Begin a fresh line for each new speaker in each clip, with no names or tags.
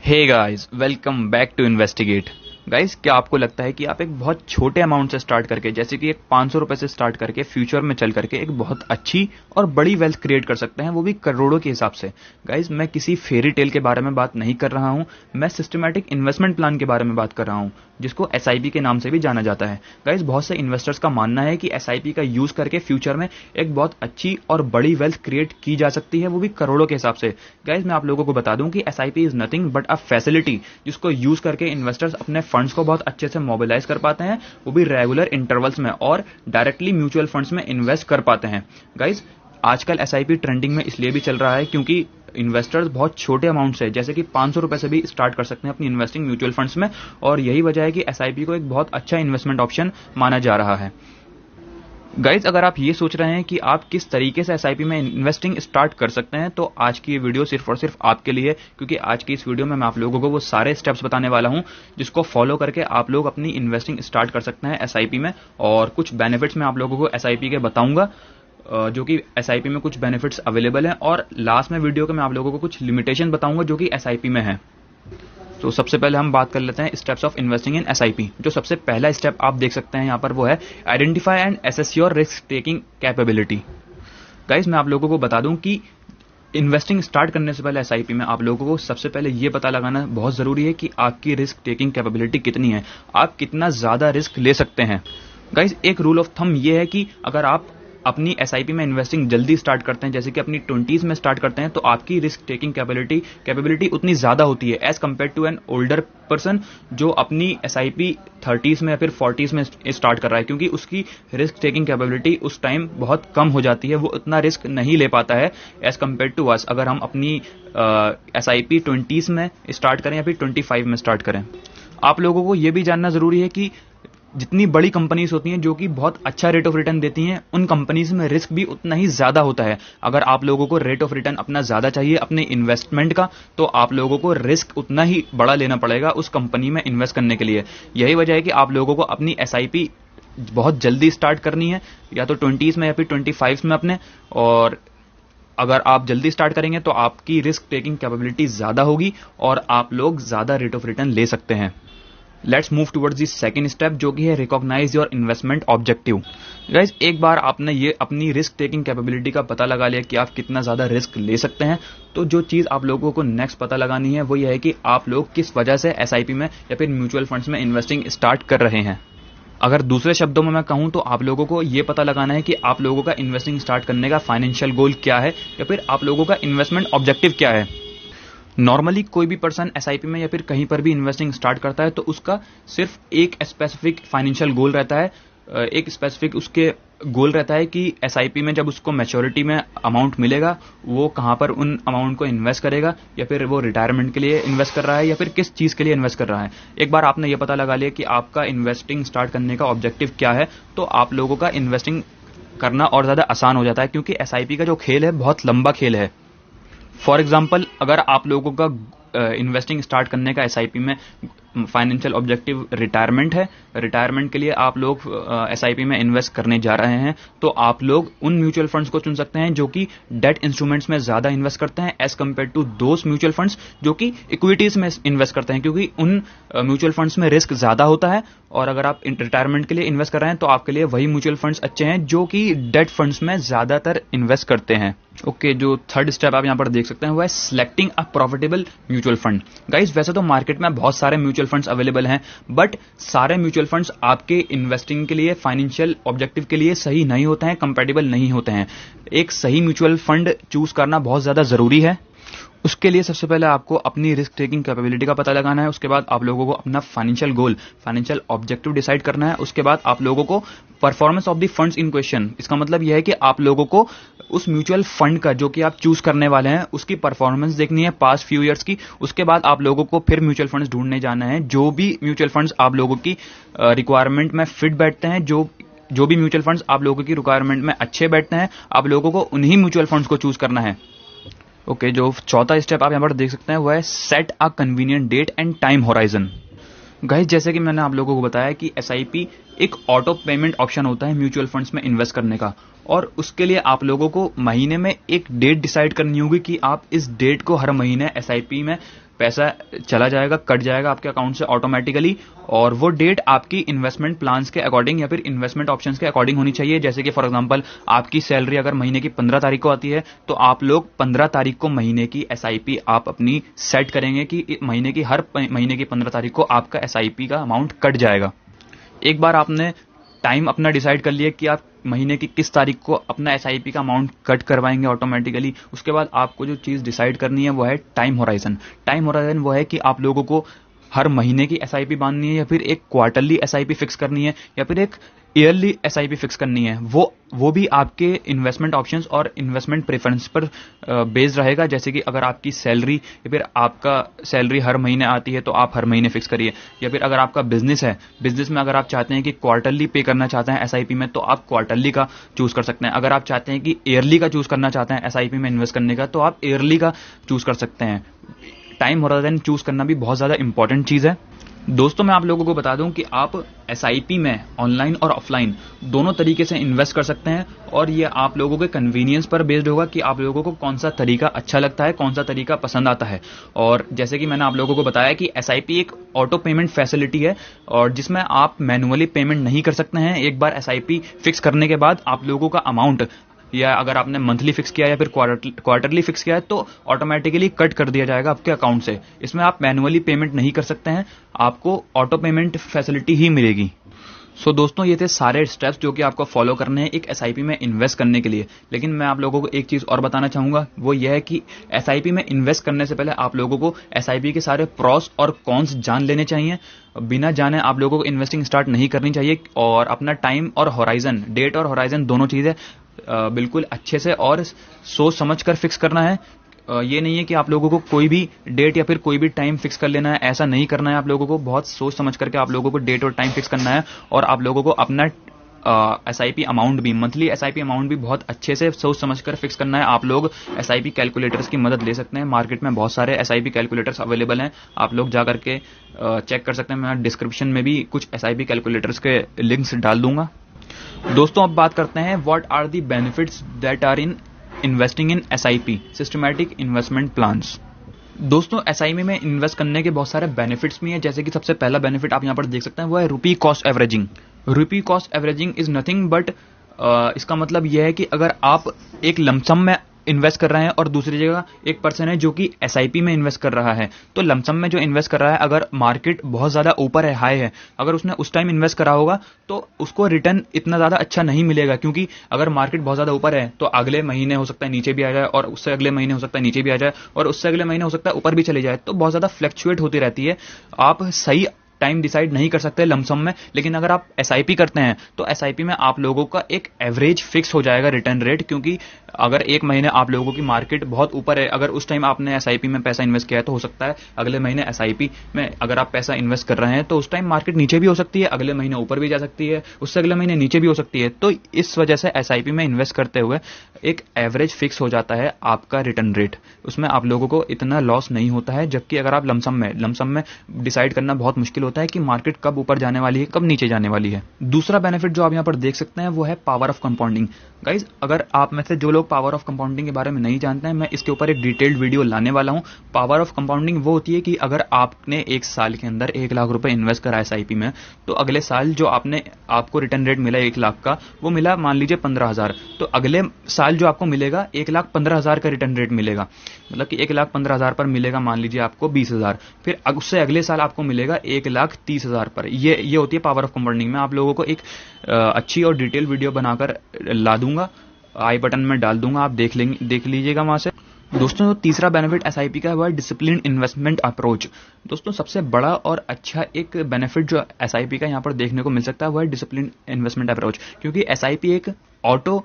Hey guys, welcome back to investigate. Guys, क्या आपको लगता है कि आप एक बहुत छोटे अमाउंट से स्टार्ट करके, जैसे कि एक 500 रुपए से स्टार्ट करके फ्यूचर में चल करके एक बहुत अच्छी और बड़ी वेल्थ क्रिएट कर सकते हैं, वो भी करोड़ों के हिसाब से? गाइस, मैं किसी फेरी टेल के बारे में बात नहीं कर रहा हूं, मैं सिस्टमैटिक इन्वेस्टमेंट प्लान के बारे में बात कर रहा हूं, जिसको एसआईपी के नाम से भी जाना जाता है। गाइस, बहुत से इन्वेस्टर्स का मानना है कि एसआईपी का यूज करके फ्यूचर में एक बहुत अच्छी और बड़ी वेल्थ क्रिएट की जा सकती है, वो भी करोड़ों के हिसाब से। गाइस, मैं आप लोगों को बता दूं कि SIP is nothing but a facility, जिसको यूज करके इन्वेस्टर्स अपने फंड्स को बहुत अच्छे से मोबिलाइज कर पाते हैं, वो भी रेगुलर इंटरवल्स में, और डायरेक्टली म्यूचुअल फंड्स में इन्वेस्ट कर पाते हैं। गाइस, आजकल एसआईपी ट्रेंडिंग में इसलिए भी चल रहा है क्योंकि इन्वेस्टर्स बहुत छोटे अमाउंट से, जैसे कि 500 रुपए से भी स्टार्ट कर सकते हैं अपनी इन्वेस्टिंग म्यूचुअल फंड्स में, और यही वजह है कि एसआईपी को एक बहुत अच्छा इन्वेस्टमेंट ऑप्शन माना जा रहा है। गाइज, अगर आप ये सोच रहे हैं कि आप किस तरीके से एसआईपी में इन्वेस्टिंग स्टार्ट कर सकते हैं, तो आज की ये वीडियो सिर्फ और सिर्फ आपके लिए, क्योंकि आज की इस वीडियो में मैं आप लोगों को वो सारे स्टेप्स बताने वाला हूं जिसको फॉलो करके आप लोग अपनी इन्वेस्टिंग स्टार्ट कर सकते हैं एसआईपी में। और कुछ बेनिफिट्स मैं आप लोगों को एसआईपी के बताऊंगा, जो कि एसआईपी में कुछ बेनिफिट्स अवेलेबल हैं, और लास्ट में वीडियो के मैं आप लोगों को कुछ लिमिटेशन बताऊंगा जो कि एसआईपी में है। तो सबसे पहले हम बात कर लेते हैं steps of investing in SIP. जो सबसे पहला स्टेप आप देख सकते हैं यहाँ पर, वो है identify and assess your risk taking capability. Guys, मैं आप लोगों को बता दूं कि इन्वेस्टिंग स्टार्ट करने से पहले एसआईपी में आप लोगों को सबसे पहले ये पता लगाना बहुत जरूरी है कि आपकी रिस्क टेकिंग कैपेबिलिटी कितनी है, आप कितना ज्यादा रिस्क ले सकते हैं। गाइस, एक रूल ऑफ थंब ये है कि अगर आप अपनी एसआईपी में इन्वेस्टिंग जल्दी स्टार्ट करते हैं, जैसे कि अपनी 20s में स्टार्ट करते हैं, तो आपकी रिस्क टेकिंग कैपेबिलिटी उतनी ज्यादा होती है as compare to an older person जो अपनी एसआईपी 30s में या फिर 40s में स्टार्ट कर रहा है, क्योंकि उसकी रिस्क टेकिंग कैपेबिलिटी उस टाइम बहुत कम हो जाती है, वो उतना रिस्क नहीं ले पाता है एज कंपेयर टू अस, अगर हम अपनी एसआईपी 20s में स्टार्ट करें या फिर 25 में स्टार्ट करें। आप लोगों को यह भी जानना जरूरी है कि जितनी बड़ी कंपनीज होती हैं जो कि बहुत अच्छा रेट ऑफ रिटर्न देती हैं, उन कंपनीज में रिस्क भी उतना ही ज्यादा होता है। अगर आप लोगों को रेट ऑफ रिटर्न अपना ज्यादा चाहिए अपने इन्वेस्टमेंट का, तो आप लोगों को रिस्क उतना ही बड़ा लेना पड़ेगा उस कंपनी में इन्वेस्ट करने के लिए। यही वजह है कि आप लोगों को अपनी एसआईपी बहुत जल्दी स्टार्ट करनी है, या तो 20s में या फिर 25 में अपने, और अगर आप जल्दी स्टार्ट करेंगे तो आपकी रिस्क टेकिंग कैपेबिलिटी ज्यादा होगी और आप लोग ज्यादा रेट ऑफ रिटर्न ले सकते हैं। Let's move towards the second step, जो कि है recognise your investment objective. Guys, एक बार आपने ये अपनी रिस्क टेकिंग कैपेबिलिटी का पता लगा लिया कि आप कितना ज्यादा रिस्क ले सकते हैं, तो जो चीज आप लोगों को नेक्स्ट पता लगानी है वो ये है कि आप लोग किस वजह से एसआईपी में या फिर म्यूचुअल फंड्स में इन्वेस्टिंग स्टार्ट कर रहे हैं। अगर दूसरे शब्दों में मैं कहूं तो आप लोगों को यह पता लगाना है कि आप लोगों का इन्वेस्टिंग स्टार्ट करने का फाइनेंशियल गोल क्या है, या फिर आप लोगों का इन्वेस्टमेंट ऑब्जेक्टिव क्या है। नॉर्मली कोई भी पर्सन एसआईपी में या फिर कहीं पर भी इन्वेस्टिंग स्टार्ट करता है तो उसका सिर्फ एक स्पेसिफिक फाइनेंशियल गोल रहता है, एक स्पेसिफिक उसके गोल रहता है कि एसआईपी में जब उसको मैच्योरिटी में अमाउंट मिलेगा, वो कहां पर उन अमाउंट को इन्वेस्ट करेगा, या फिर वो रिटायरमेंट के लिए इन्वेस्ट कर रहा है, या फिर किस चीज के लिए इन्वेस्ट कर रहा है। एक बार आपने ये पता लगा लिया कि आपका इन्वेस्टिंग स्टार्ट करने का ऑब्जेक्टिव क्या है, तो आप लोगों का इन्वेस्टिंग करना और ज्यादा आसान हो जाता है, क्योंकि एसआईपी का जो खेल है बहुत लंबा खेल है। फॉर एग्जाम्पल, अगर आप लोगों का इन्वेस्टिंग स्टार्ट करने का एसआईपी में फाइनेंशियल ऑब्जेक्टिव रिटायरमेंट है, रिटायरमेंट के लिए आप लोग एसआईपी में इन्वेस्ट करने जा रहे हैं, तो आप लोग उन म्यूचुअल फंड्स को चुन सकते हैं जो कि डेट इंस्ट्रूमेंट्स में ज्यादा इन्वेस्ट करते हैं as compare to those mutual funds जो कि इक्विटीज में इन्वेस्ट करते हैं, क्योंकि उन म्यूचुअल फंड्स में रिस्क ज्यादा होता है। और अगर आप रिटायरमेंट के लिए इन्वेस्ट कर रहे हैं तो आपके लिए वही म्यूचुअल फंड्स अच्छे हैं जो कि डेट फंड्स में ज्यादातर इन्वेस्ट करते हैं। ओके, जो थर्ड स्टेप आप यहां पर देख सकते हैं वो है selecting a profitable mutual fund. Guys, वैसे तो मार्केट में बहुत सारे म्यूचुअल फंड्स अवेलेबल हैं, बट सारे म्यूचुअल फंड्स आपके इन्वेस्टिंग के लिए, फाइनेंशियल ऑब्जेक्टिव के लिए सही नहीं होते हैं, कंपैटिबल नहीं होते हैं। एक सही म्यूचुअल फंड चूज करना बहुत ज्यादा जरूरी है। उसके लिए सबसे पहले आपको अपनी रिस्क टेकिंग कैपेबिलिटी का पता लगाना है, उसके बाद आप लोगों को अपना financial goal, financial objective decide करना है, उसके बाद आप लोगों को performance of the funds in question, इसका मतलब यह है कि आप लोगों को उस म्यूचुअल फंड का जो कि आप चूज करने वाले हैं उसकी परफॉर्मेंस देखनी है पास्ट फ्यू ईयर्स की। उसके बाद आप लोगों को फिर म्यूचुअल फंड्स ढूंढने जाना है, जो भी म्यूचुअल फंड्स आप लोगों की रिक्वायरमेंट में फिट बैठते हैं, जो भी म्यूचुअल फंड्स आप लोगों की रिक्वायरमेंट में अच्छे बैठते हैं, आप लोगों को उन्हीं म्यूचुअल फंड्स को चूज करना है। ओके, जो चौथा स्टेप आप यहां पर देख सकते हैं वो है set a convenient date and time horizon. Guys, जैसे कि मैंने आप लोगों को बताया कि एसआईपी एक ऑटो पेमेंट ऑप्शन होता है म्यूचुअल फंड्स में इन्वेस्ट करने का, और उसके लिए आप लोगों को महीने में एक डेट डिसाइड करनी होगी कि आप इस डेट को हर महीने एसआईपी में पैसा चला जाएगा, कट जाएगा आपके अकाउंट से ऑटोमेटिकली, और वो डेट आपकी इन्वेस्टमेंट प्लान्स के अकॉर्डिंग या फिर इन्वेस्टमेंट ऑप्शंस के अकॉर्डिंग होनी चाहिए। जैसे कि फॉर एग्जांपल आपकी सैलरी अगर महीने की 15 तारीख को आती है तो आप लोग 15 तारीख को महीने की एसआईपी आप अपनी सेट करेंगे कि महीने की हर महीने की 15 तारीख को आपका एसआईपी का अमाउंट कट जाएगा। एक बार आपने टाइम अपना डिसाइड कर लिया कि आप महीने की किस तारीख को अपना एसआईपी का अमाउंट कट करवाएंगे ऑटोमेटिकली, उसके बाद आपको जो चीज़ डिसाइड करनी है वो है टाइम होराइजन। टाइम होराइजन वो है कि आप लोगों को हर महीने की एसआईपी बांधनी है, या फिर एक क्वार्टरली एसआईपी फिक्स करनी है, या फिर एक ईयरली एसआईपी फिक्स करनी है। वो भी आपके इन्वेस्टमेंट ऑप्शंस और इन्वेस्टमेंट प्रेफरेंस पर बेस्ड रहेगा। जैसे कि अगर आपकी सैलरी या फिर आपका सैलरी हर महीने आती है तो आप हर महीने फिक्स करिए, या फिर अगर आपका बिजनेस है, बिजनेस में अगर आप चाहते हैं कि क्वार्टरली पे करना चाहते हैं एसआईपी में तो आप क्वार्टरली का चूज कर सकते हैं। अगर आप चाहते हैं कि ईयरली का चूज करना चाहते हैं एसआईपी में इन्वेस्ट करने का तो आप ईयरली का चूज कर सकते हैं। टाइम होराइजन चूज करना भी बहुत ज्यादा इंपॉर्टेंट चीज है। दोस्तों मैं आप लोगों को बता दूं कि आप एसआईपी में ऑनलाइन और ऑफलाइन दोनों तरीके से इन्वेस्ट कर सकते हैं, और ये आप लोगों के कन्वीनियंस पर बेस्ड होगा कि आप लोगों को कौन सा तरीका अच्छा लगता है, कौन सा तरीका पसंद आता है। और जैसे कि मैंने आप लोगों को बताया कि एसआईपी एक ऑटो पेमेंट फैसिलिटी है और जिसमें आप मैनुअली पेमेंट नहीं कर सकते हैं। एक बार एसआईपी फिक्स करने के बाद आप लोगों का अमाउंट, या अगर आपने मंथली फिक्स किया या फिर क्वार्टरली फिक्स किया है तो ऑटोमेटिकली कट कर दिया जाएगा आपके अकाउंट से। इसमें आप मैनुअली पेमेंट नहीं कर सकते हैं, आपको ऑटो पेमेंट फैसिलिटी ही मिलेगी। दोस्तों ये थे सारे स्टेप्स जो कि आपको फॉलो करने हैं एक एसआईपी में इन्वेस्ट करने के लिए। लेकिन मैं आप लोगों को एक चीज और बताना चाहूंगा, वो यह है कि एसआईपी में इन्वेस्ट करने से पहले आप लोगों को एसआईपी के सारे प्रॉस और कॉन्स जान लेने चाहिए। बिना जाने आप लोगों को इन्वेस्टिंग स्टार्ट नहीं करनी चाहिए, और अपना टाइम और होराइजन, डेट और होराइजन दोनों चीजें बिल्कुल अच्छे से और सोच समझ कर फिक्स करना है। ये नहीं है कि आप लोगों को कोई भी डेट या फिर कोई भी टाइम फिक्स कर लेना है, ऐसा नहीं करना है। आप लोगों को बहुत सोच समझ करके आप लोगों को डेट और टाइम फिक्स करना है, और आप लोगों को अपना एसआईपी अमाउंट भी, मंथली एसआईपी अमाउंट भी बहुत अच्छे से सोच समझ कर फिक्स करना है। आप लोग एसआईपी कैलकुलेटर्स की मदद ले सकते हैं। मार्केट में बहुत सारे एसआईपी कैलकुलेटर्स अवेलेबल हैं, आप लोग जा करके चेक कर सकते हैं। मैं डिस्क्रिप्शन में भी कुछ एसआईपी कैलकुलेटर्स के लिंक्स डाल दूंगा। दोस्तों अब बात करते हैं what are the benefits that are in investing in SIP, systematic investment plans. दोस्तों एसआईपी में इन्वेस्ट करने के बहुत सारे बेनिफिट्स भी हैं। जैसे कि सबसे पहला बेनिफिट आप यहां पर देख सकते हैं वो है रुपी cost averaging. Rupee cost averaging is nothing but इसका मतलब यह है कि अगर आप एक लमसम में इन्वेस्ट कर रहे हैं और दूसरी जगह एक पर्सन है जो कि एसआईपी में इन्वेस्ट कर रहा है, तो लमसम में जो इन्वेस्ट कर रहा है अगर मार्केट बहुत ज्यादा ऊपर है, हाई है, अगर उसने उस टाइम इन्वेस्ट करा होगा तो उसको रिटर्न इतना ज्यादा अच्छा नहीं मिलेगा। क्योंकि अगर मार्केट बहुत ज्यादा ऊपर है तो अगले महीने हो सकता है नीचे भी आ जाए, और उससे अगले महीने हो सकता है नीचे भी आ जाए, और उससे अगले महीने हो सकता है ऊपर भी चले जाए, तो बहुत ज्यादा फ्लक्चुएट होती रहती है। आप सही टाइम डिसाइड नहीं कर सकते लमसम में। लेकिन अगर आप एसआईपी करते हैं तो एसआईपी में आप लोगों का एक एवरेज फिक्स हो जाएगा रिटर्न रेट। क्योंकि अगर एक महीने आप लोगों की मार्केट बहुत ऊपर है, अगर उस टाइम आपने एसआईपी में पैसा इन्वेस्ट किया है तो हो सकता है अगले महीने एसआईपी में अगर आप पैसा इन्वेस्ट कर रहे हैं तो उस टाइम मार्केट नीचे भी हो सकती है, अगले महीने ऊपर भी जा सकती है, उससे अगले महीने नीचे भी हो सकती है। तो इस वजह से एसआईपी में इन्वेस्ट करते हुए एक एवरेज फिक्स हो जाता है आपका रिटर्न रेट, उसमें आप लोगों को इतना लॉस नहीं होता है। जबकि अगर आप लमसम में डिसाइड करना बहुत मुश्किल होता है कि मार्केट कब ऊपर जाने वाली है, कब नीचे जाने वाली है। दूसरा बेनिफिट जो आप यहां पर देख सकते हैं वो है पावर ऑफ कंपाउंडिंग। गाइज अगर आप में से जो लोग पावर ऑफ कंपाउंडिंग के बारे में नहीं जानते हैं, मैं इसके ऊपर एक डिटेल्ड वीडियो लाने वाला हूं। पावर ऑफ कंपाउंडिंग वो होती है कि अगर आपने एक साल के अंदर 1 लाख रुपए इन्वेस्ट करा एसआईपी में, तो अगले साल जो आपको रिटर्न रेट मिला 1 लाख का, वो मिला मान लीजिए 15,000, तो अगले साल जो आपको मिलेगा 1,15,000 का रिटर्न रेट मिलेगा। मतलब कि 1,15,000 पर मिलेगा मान लीजिए आपको 20,000, फिर उससे अगले साल आपको मिलेगा 1,30,000 पर। ये होती है पावर ऑफ कंपाउंडिंग। मैं आप लोगों को एक अच्छी और डिटेल वीडियो बनाकर ला दूंगा, आई बटन में डाल दूंगा, आप देख लीजिएगा वहां से। दोस्तों तीसरा बेनिफिट एसआईपी का है डिसिप्लिन इन्वेस्टमेंट अप्रोच। दोस्तों सबसे बड़ा और अच्छा एक बेनिफिट जो एसआईपी का यहां पर देखने को मिल सकता है वो है डिसिप्लिन इन्वेस्टमेंट अप्रोच। क्योंकि एसआईपी एक ऑटो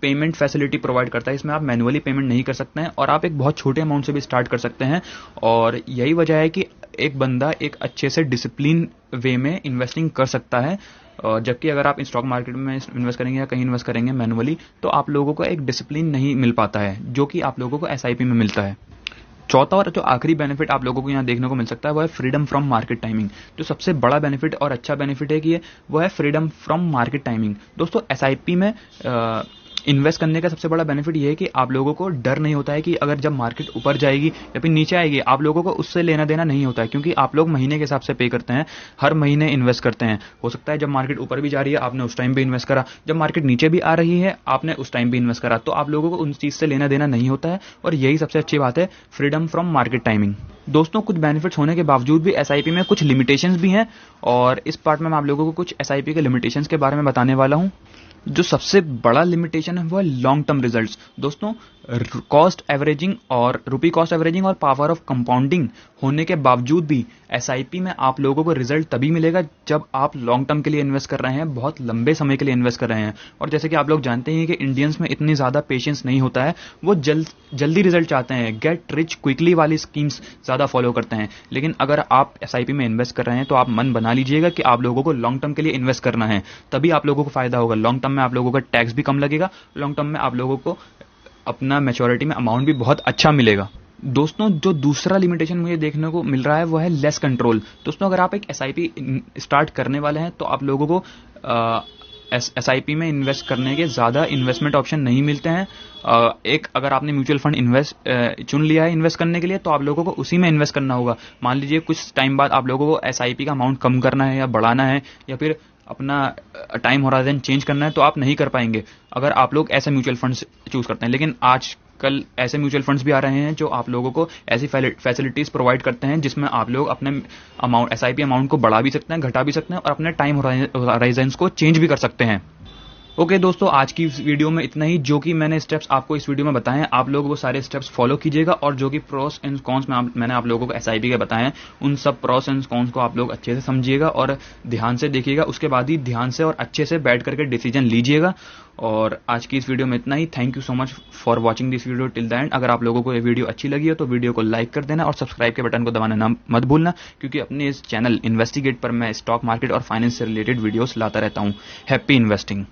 पेमेंट फैसिलिटी प्रोवाइड करता है, इसमें आप मैनुअली पेमेंट नहीं कर सकते हैं और आप एक बहुत छोटे अमाउंट से भी स्टार्ट कर सकते हैं। और यही वजह है कि एक बंदा एक अच्छे से डिसिप्लिन वे में इन्वेस्टिंग कर सकता है। जबकि अगर आप स्टॉक मार्केट में इन्वेस्ट करेंगे या कहीं इन्वेस्ट करेंगे मैनुअली, तो आप लोगों को एक डिसिप्लिन नहीं मिल पाता है जो कि आप लोगों को एसआईपी में मिलता है। चौथा और जो आखिरी बेनिफिट आप लोगों को यहाँ देखने को मिल सकता है वो है फ्रीडम फ्रॉम मार्केट टाइमिंग। जो सबसे बड़ा बेनिफिट और अच्छा बेनिफिट है कि वो है फ्रीडम फ्रॉम मार्केट टाइमिंग। दोस्तों एसआईपी में इन्वेस्ट करने का सबसे बड़ा बेनिफिट ये है कि आप लोगों को डर नहीं होता है कि अगर जब मार्केट ऊपर जाएगी या फिर नीचे आएगी, आप लोगों को उससे लेना देना नहीं होता है, क्योंकि आप लोग महीने के हिसाब से पे करते हैं, हर महीने इन्वेस्ट करते हैं। हो सकता है जब मार्केट ऊपर भी जा रही है आपने उस टाइम भी इन्वेस्ट करा, जब मार्केट नीचे भी आ रही है आपने उस टाइम भी इन्वेस्ट करा, तो आप लोगों को उन चीज से लेना देना नहीं होता है। और यही सबसे अच्छी बात है, फ्रीडम फ्रॉम मार्केट टाइमिंग। दोस्तों, कुछ बेनिफिट्स होने के बावजूद भी एसआईपी में कुछ लिमिटेशंस भी हैं, और इस पार्ट में मैं आप लोगों को कुछ एसआईपी के लिमिटेशंस के बारे में बताने वाला हूं। जो सबसे बड़ा लिमिटेशन है वो है लॉन्ग टर्म रिजल्ट्स। दोस्तों, कॉस्ट एवरेजिंग और रुपी कॉस्ट एवरेजिंग और पावर ऑफ कंपाउंडिंग होने के बावजूद भी एसआईपी में आप लोगों को रिजल्ट तभी मिलेगा जब आप लॉन्ग टर्म के लिए इन्वेस्ट कर रहे हैं, बहुत लंबे समय के लिए इन्वेस्ट कर रहे हैं। और जैसे कि आप लोग जानते हैं कि इंडियंस में इतनी ज्यादा पेशेंस नहीं होता है, वो जल्दी रिजल्ट चाहते हैं, गेट रिच क्विकली वाली स्कीम्स ज्यादा फॉलो करते हैं। लेकिन अगर आप एसआईपी में इन्वेस्ट कर रहे हैं तो आप मन बना लीजिएगा कि आप लोगों को लॉन्ग टर्म के लिए इन्वेस्ट करना है, तभी आप लोगों को फायदा होगा। लॉन्ग टर्म में आप लोगों का टैक्स भी कम लगेगा, लॉन्ग टर्म में आप लोगों को अपना मैच्योरिटी में अमाउंट भी बहुत अच्छा मिलेगा। दोस्तों, जो दूसरा लिमिटेशन मुझे देखने को मिल रहा है वो है लेस कंट्रोल। दोस्तों, अगर आप एक एसआईपी स्टार्ट करने वाले हैं तो आप लोगों को एसआईपी में इन्वेस्ट करने के ज्यादा इन्वेस्टमेंट ऑप्शन नहीं मिलते हैं। एक अगर आपने म्यूचुअल फंड चुन लिया है इन्वेस्ट करने के लिए, तो आप लोगों को उसी में इन्वेस्ट करना होगा। मान लीजिए कुछ टाइम बाद आप लोगों को एसआईपी का अमाउंट कम करना है या बढ़ाना है, या फिर अपना टाइम होराइजन चेंज करना है, तो आप नहीं कर पाएंगे अगर आप लोग ऐसे म्यूचुअल फंड्स चूज करते हैं। लेकिन आजकल ऐसे म्यूचुअल फंड्स भी आ रहे हैं जो आप लोगों को ऐसी फैसिलिटीज प्रोवाइड करते हैं जिसमें आप लोग अपने अमाउंट एसआईपी अमाउंट को बढ़ा भी सकते हैं, घटा भी सकते हैं, और अपने टाइम होराइजन को चेंज भी कर सकते हैं। ओके दोस्तों, आज की इस वीडियो में इतना ही। जो कि मैंने स्टेप्स आपको इस वीडियो में बताए हैं, आप लोग वो सारे स्टेप्स फॉलो कीजिएगा, और जो कि प्रोस एंड कॉन्स मैंने आप लोगों को एसआईपी के बताए हैं, उन सब प्रोस एंड कॉन्स को आप लोग अच्छे से समझिएगा और ध्यान से देखिएगा। उसके बाद ही ध्यान से और अच्छे से बैठ करके डिसीजन लीजिएगा। और आज की इस वीडियो में इतना ही। Thank you so much for watching this video till the end. अगर आप लोगों को ये वीडियो अच्छी लगी हो तो वीडियो को लाइक कर देना और सब्सक्राइब के बटन को दबाना मत भूलना, क्योंकि अपने इस चैनल इन्वेस्टिगेट पर मैं स्टॉक मार्केट और फाइनेंस से रिलेटेड वीडियोस लाता रहता हूँ। Happy investing.